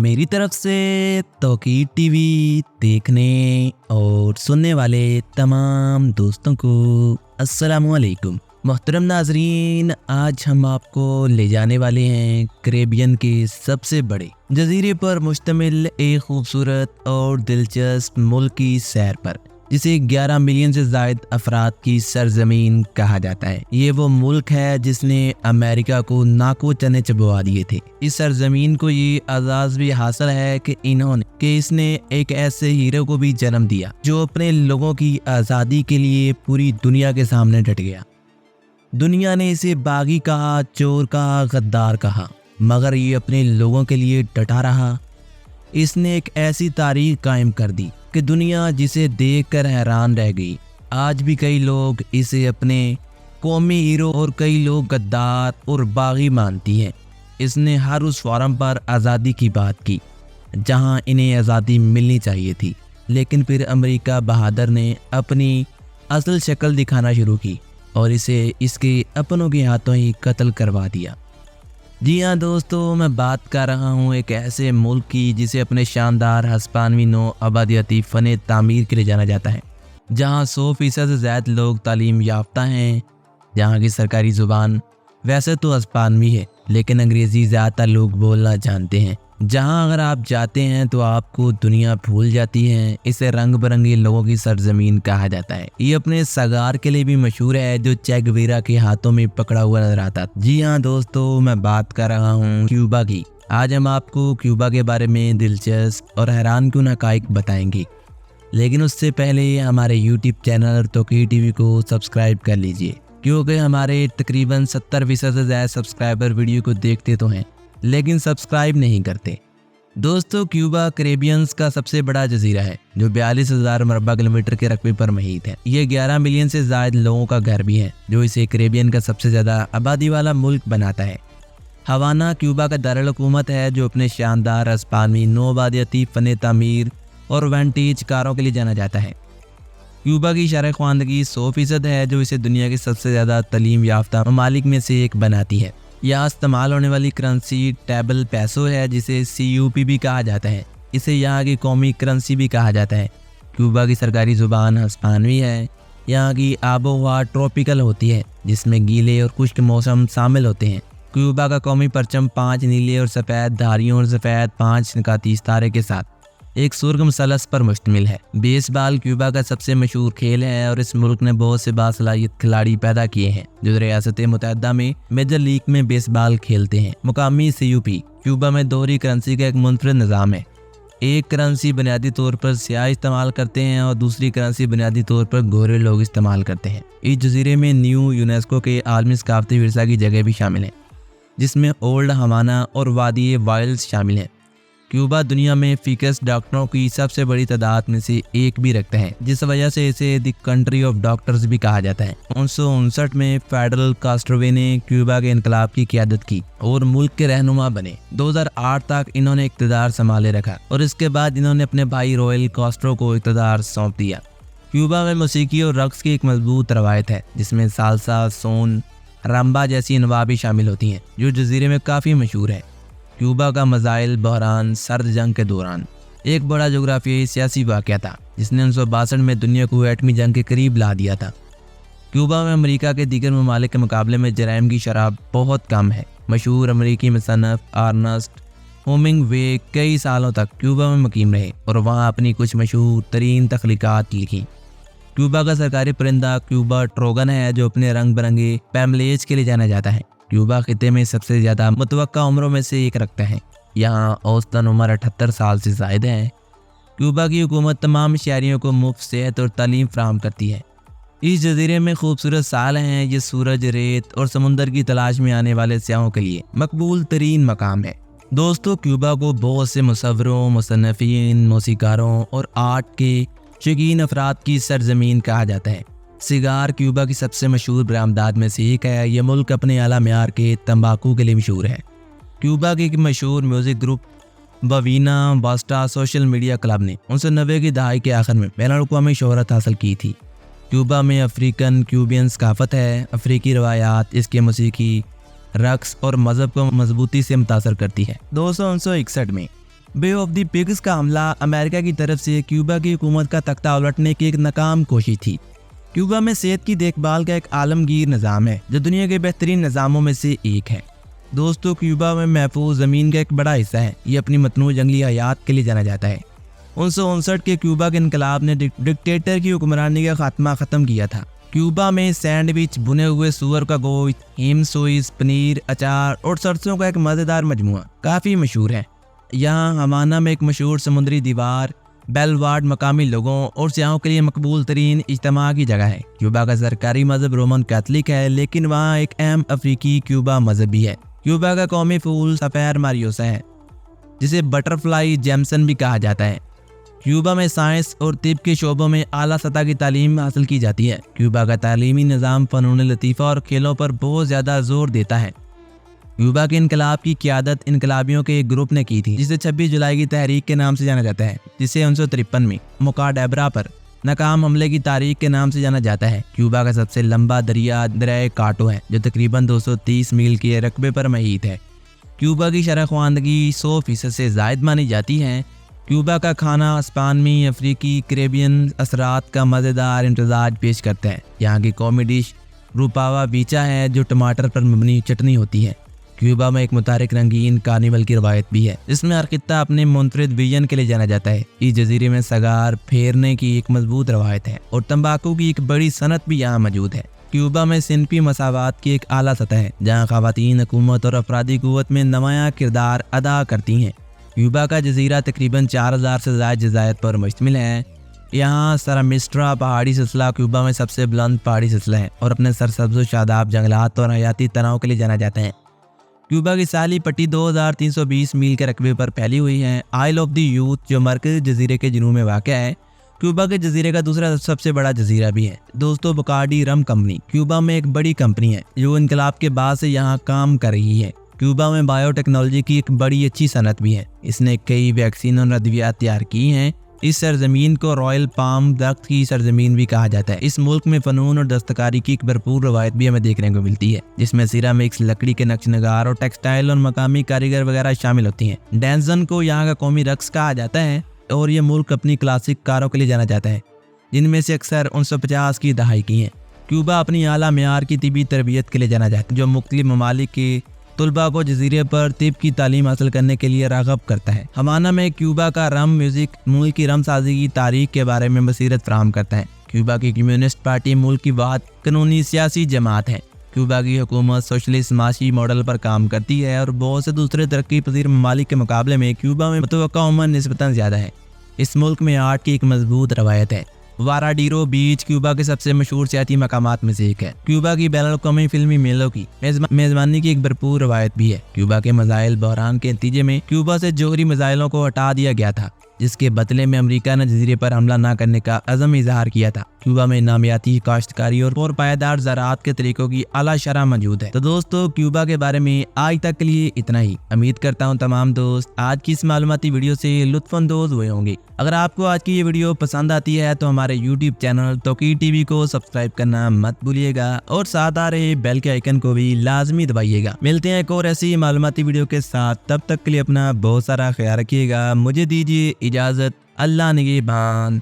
मेरी तरफ से तौकीर टीवी देखने और सुनने वाले तमाम दोस्तों को अस्सलामुअलैकुम। मोहतरम नाजरीन, आज हम आपको ले जाने वाले हैं कैरेबियन के सबसे बड़े जजीरे पर मुश्तमिल एक खूबसूरत और दिलचस्प मुल्क की सैर पर, जिसे 11 मिलियन से ज़ायद अफराद की सरजमीन कहा जाता है। ये वो मुल्क है जिसने अमेरिका को नाको चने चबवा दिए थे। इस सरजमीन को ये एजाज़ भी हासिल है कि इसने एक ऐसे हीरो को भी जन्म दिया जो अपने लोगों की आज़ादी के लिए पूरी दुनिया के सामने डट गया। दुनिया ने इसे बागी कहा, चोर कहा, गद्दार कहा, मगर ये अपने लोगों के लिए डटा रहा। इसने एक ऐसी तारीख कायम कर दी कि दुनिया जिसे देखकर हैरान रह गई। आज भी कई लोग इसे अपने कौमी हीरो और कई लोग गद्दार और बागी मानती हैं। इसने हर उस फोरम पर आज़ादी की बात की जहां इन्हें आज़ादी मिलनी चाहिए थी, लेकिन फिर अमेरिका बहादुर ने अपनी असल शक्ल दिखाना शुरू की और इसे इसके अपनों के हाथों ही कत्ल करवा दिया। जी हाँ दोस्तों, मैं बात कर रहा हूँ एक ऐसे मुल्क की जिसे अपने शानदार हस्पानवी नौ आबादियाती फ़न तामीर के लिए जाना जाता है, जहाँ 100% से ज़्यादा लोग तालीम याफ्ता हैं, जहाँ की सरकारी ज़ुबान वैसे तो हस्पानवी है लेकिन अंग्रेज़ी ज़्यादातर लोग बोलना जानते हैं, जहाँ अगर आप जाते हैं तो आपको दुनिया भूल जाती है। इसे रंग बिरंगे लोगों की सरजमीन कहा जाता है। ये अपने सगार के लिए भी मशहूर है जो चे गुवेरा के हाथों में पकड़ा हुआ नजर आता। जी हाँ दोस्तों, मैं बात कर रहा हूँ क्यूबा की। आज हम आपको क्यूबा के बारे में दिलचस्प और हैरान कुन हक़ाइक़ बताएंगे, लेकिन उससे पहले हमारे यूट्यूब चैनल तौकीर टीवी को सब्सक्राइब कर लीजिए, क्योंकि हमारे तकरीबन 70% से ज़्यादा सब्सक्राइबर वीडियो को देखते तो हैं लेकिन सब्सक्राइब नहीं करते। दोस्तों, क्यूबा कैरेबियंस का सबसे बड़ा जजीरा है जो 42,000 मरबा किलोमीटर के रकबे पर मुहित है। ये 11 मिलियन से ज़्यादा लोगों का घर भी है, जो इसे कैरेबियन का सबसे ज़्यादा आबादी वाला मुल्क बनाता है। हवाना क्यूबा का दारुल हुकूमत है जो अपने शानदार हस्पानवी नौ आबादियाती फ़न तामीर और वेंटेज कारों के लिए जाना जाता है। क्यूबा की शरह ख्वानदगी 100% है जो इसे दुनिया के सबसे ज़्यादा तालीम याफ्ता ममालिक में से एक बनाती है। यहाँ इस्तेमाल होने वाली करेंसी टेबल पैसो है, जिसे CUP भी कहा जाता है। इसे यहाँ की कौमी करेंसी भी कहा जाता है। क्यूबा की सरकारी ज़ुबान हस्पानवी है। यहाँ की आबो हवा ट्रॉपिकल होती है, जिसमें गीले और खुश्क मौसम शामिल होते हैं। क्यूबा का कौमी परचम 5 नीले और सफ़ेद धारियों और सफ़ेद 5 निकाती सितारे के साथ एक सुर्ख मसलस पर मुश्तमिल है। बेसबॉल क्यूबा का सबसे मशहूर खेल है और इस मुल्क ने बहुत से बासलाहियत खिलाड़ी पैदा किए हैं जो रियासत मुत्तहिदा में मेजर लीग में बेसबॉल खेलते हैं। मुकामी CUP क्यूबा में दोहरी करेंसी का एक मुनफरद निज़ाम है। एक करेंसी बुनियादी तौर पर सियाह इस्तेमाल करते हैं और दूसरी करेंसी बुनियादी तौर पर गोरे लोग इस्तेमाल करते हैं। इस जजीरे में न्यू यूनेस्को के आलमी सकाफती विरसा की जगह भी शामिल है, जिसमें ओल्ड हवाना और वादी वाइल्ड्स शामिल हैं। क्यूबा दुनिया में फीकस डॉक्टरों की सबसे बड़ी तादाद में से एक भी रखता है, जिस वजह से इसे द कंट्री ऑफ डॉक्टर्स भी कहा जाता है। 1959 में फेडरल कास्ट्रोवे ने क्यूबा के इनकलाब की क़यादत की और मुल्क के रहनुमा बने। 2008 तक इन्होंने इक़्तिदार संभाले रखा और इसके बाद इन्होंने अपने भाई रोयल कास्ट्रो को इक़्तिदार सौंप दिया। क्यूबा में मौसीकी और रक्स की एक मजबूत रवायत है, जिसमें सालसा, सोन, रंबा जैसी अनवा भी शामिल होती हैं, जो जजीरे में काफ़ी मशहूर है। क्यूबा का मज़ाइल बहरान सर्द जंग के दौरान एक बड़ा जोग्राफियाई सियासी वाक़या था, जिसने 1962 में दुनिया को एटमी जंग के करीब ला दिया था। क्यूबा में अमेरिका के दीगर ममालिक के मुकाबले में जराइम की शरह बहुत कम है। मशहूर अमेरिकी मुसन्निफ़ अर्नेस्ट हेमिंगवे कई सालों तक क्यूबा में मुकीम रहे और वहाँ अपनी कुछ मशहूर तरीन तख्लीक़ात लिखी। क्यूबा का सरकारी परिंदा क्यूबा ट्रोगन है, जो अपने रंग बिरंगे पैमलेज के लिए जाना जाता है। क्यूबा खिते में सबसे ज़्यादा मुतवक्का उम्रों में से एक रखता है। यहाँ औसतन उम्र 78 साल से ज़ायद है। क्यूबा की हुकूमत तमाम शहरियों को मुफ्त सेहत और तालीम फराहम करती है। इस जजीरे में खूबसूरत साल हैं। ये सूरज, रेत और समुंदर की तलाश में आने वाले सयाहों के लिए मकबूल तरीन मकाम है। दोस्तों, क्यूबा को बहुत से मुसव्विरों, मुसन्निफ़ीन, मौसीकारों और आर्ट के शौकीन अफराद की सरजमीन कहा जाता है। सिगार क्यूबा की सबसे मशहूर बरामदात में से एक है। यह मुल्क अपने आला मेयार के तंबाकू के लिए मशहूर है। क्यूबा के एक मशहूर music group Buena Vista social media club ने 1990 की दहाई के आखिर में बैनुल-अक़वामी शोहरत हासिल की थी। क्यूबा में अफ्रीकन क्यूबियन सकाफत है। अफ्रीकी रवायात इसके मौसीकी, रक्स और मज़हब को मजबूती से मुतासर करती है। 1961 में बे ऑफ द पिग्स का हमला अमेरिका की तरफ से क्यूबा की हुकूमत का तख्ता उलटने की एक नाकाम कोशिश थी। क्यूबा में सेहत की देखभाल का एक आलमगीर निज़ाम है जो दुनिया के बेहतरीन निज़ामों में से एक है। दोस्तों, क्यूबा में महफूज ज़मीन का एक बड़ा हिस्सा है। ये अपनी मतनू जंगली हयात के लिए जाना जाता है। 1959 के क्यूबा के इनकलाब ने डिक्टेटर की हुक्मरानी का खात्मा ख़त्म किया था। क्यूबा में सैंडविच, भुने हुए सूअर का गोश्त, हिम सोइस, पनीर, अचार और सरसों का एक मज़ेदार मजमुआ काफ़ी मशहूर है। यहाँ हवाना में एक मशहूर समुद्री दीवार बेलवार्ड मकामी लोगों और सियाहों के लिए मकबूल तरीन इज्तिमा की जगह है। क्यूबा का सरकारी मजहब रोमन कैथलिक है, लेकिन वहाँ एक अहम अफ्रीकी क्यूबा मजहब भी है। क्यूबा का कौमी फूल सफ़ेद मारियोसा है, जिसे बटरफ्लाई जैमसन भी कहा जाता है। क्यूबा में साइंस और तिब के शोबों में आला सतह की तालीम हासिल की जाती है। क्यूबा का तालीमी निज़ाम फ़नून लतीफ़ा और खेलों पर बहुत ज़्यादा जोर देता है। क्यूबा के इनकलाब की क़यादत इनकलाबियों के एक ग्रुप ने की थी, जिसे 26 जुलाई की तहरीक के नाम से जाना जाता है, जिसे 1953 में मोकाडेब्रा पर नाकाम हमले की तारीख के नाम से जाना जाता है। क्यूबा का सबसे लंबा दरिया दरिया काटो है, जो तकरीबन 230 मील के रकबे पर मुहित है। क्यूबा की शरह-ए-ख़वानदगी 100% से ज़ायद मानी जाती है। क्यूबा का खाना स्पानवी, अफ्रीकी, कैरेबियन असरात का मज़ेदार इम्तज़ाज पेश करता है। यहाँ की कौमी डिश रूपावा बीचा है, जो टमाटर पर मबनी चटनी होती है। क्यूबा में एक मुतारिक रंगीन कार्निवल की रवायत भी है, जिसमें हर खित्ता अपने मुनफरिद विजन के लिए जाना जाता है। इस जजीरे में सगार फेरने की एक मजबूत रवायत है और तंबाकू की एक बड़ी सनत भी यहाँ मौजूद है। क्यूबा में सिनफी मसावात की एक आला सतह है, जहाँ ख़वातीन हुकूमत और अफरादी क़ुव्वत में नुमायाँ किरदार अदा करती हैं। क्यूबा का जजीरा तकरीबन 4000 से ज़ायद जज़ायर पर मुश्तमिल है। यहाँ सरमिस्ट्रा पहाड़ी सिलसिला क्यूबा में सबसे बुलंद पहाड़ी सिलसिला है और अपने सरसब्ज़ शादाब जंगलात और हयाती तनाव के लिए जाना जाता है। क्यूबा की साली पट्टी 2320 मील के रकबे पर फैली हुई है। आइल ऑफ द यूथ, जो मरकज़ी जजीरे के जुनूब में वाक़ है, क्यूबा के जजीरे का दूसरा सबसे बड़ा जजीरा भी है। दोस्तों, बकार्डी रम कंपनी क्यूबा में एक बड़ी कंपनी है जो इनकलाब के बाद से यहाँ काम कर रही है। क्यूबा में बायोटेक्नोलॉजी की एक बड़ी अच्छी सनत भी है। इसने कई वैक्सीन और अद्वियात तैयार की हैं। इस सरजमीन को रॉयल पाम दरख्त की सरजमीन भी कहा जाता है। इस मुल्क में फ़नून और दस्तकारी की एक भरपूर रवायत भी हमें देखने को मिलती है, जिसमें सिरामिक्स, लकड़ी के नक्श नगार और टेक्सटाइल और मकामी कारीगर वगैरह शामिल होती हैं। डैंसन को यहाँ का कौमी रक्स कहा जाता है और ये मुल्क अपनी क्लासिक कारों के लिए जाना जाता है, जिनमें से अक्सर 1950 की दहाई की हैं। क्यूबा अपनी आला मेयार की तिबी तरबियत के लिए जाना जाता है, जो मुख्तलिफ ममालिक के तुलबा को जजीरे पर तिब की तालीम हासिल करने के लिए राग़ब करता है। हवाना में क्यूबा का रम म्यूज़िक मुल्क की रम साजी की तारीख के बारे में बसीरत फराहम करता है। क्यूबा की कम्युनिस्ट पार्टी मुल्क की वाद कानूनी सियासी जमात है। क्यूबा की हुकूमत सोशलिस्ट माशी मॉडल पर काम करती है और बहुत से दूसरे तरक्की पजीर ममालिक के मुकाबले में क्यूबा में मुतवक्का उम्र निस्बतन ज़्यादा है। इस मुल्क में आर्ट की एक मजबूत रवायत है। वाराडीरो बीच क्यूबा के सबसे मशहूर सियाती मकामात में से एक है। क्यूबा की बैनुल-अक़वामी फिल्मी मेलों की मेज़बानी की एक भरपूर रवायत भी है। क्यूबा के मज़ाइल बहरान के नतीजे में क्यूबा से जोहरी मज़ाइलों को हटा दिया गया था, जिसके बदले में अमेरिका ने जजीरे पर हमला न करने का अज़म इजहार किया था। क्यूबा में नामियाती काश्तकारी और पायदार ज़राअत के तरीकों की आला शरह मौजूद है। तो दोस्तों, क्यूबा के बारे में आज तक के लिए इतना ही। उम्मीद करता हूँ तमाम दोस्त आज की इस मालूमाती वीडियो से लुत्फ़अंदोज़ हुए होंगे। अगर आपको आज की ये वीडियो पसंद आती है तो हमारे यूट्यूब चैनल तौकीर टीवी को सब्सक्राइब करना मत भूलिएगा और साथ आ रहे बेल के आइकन को भी लाजमी दबाइएगा। मिलते हैं एक और ऐसी मालूमाती वीडियो के साथ, तब तक के लिए अपना बहुत सारा ख्याल रखिएगा। मुझे दीजिए इजाज़त। अल्लाह निगहबान।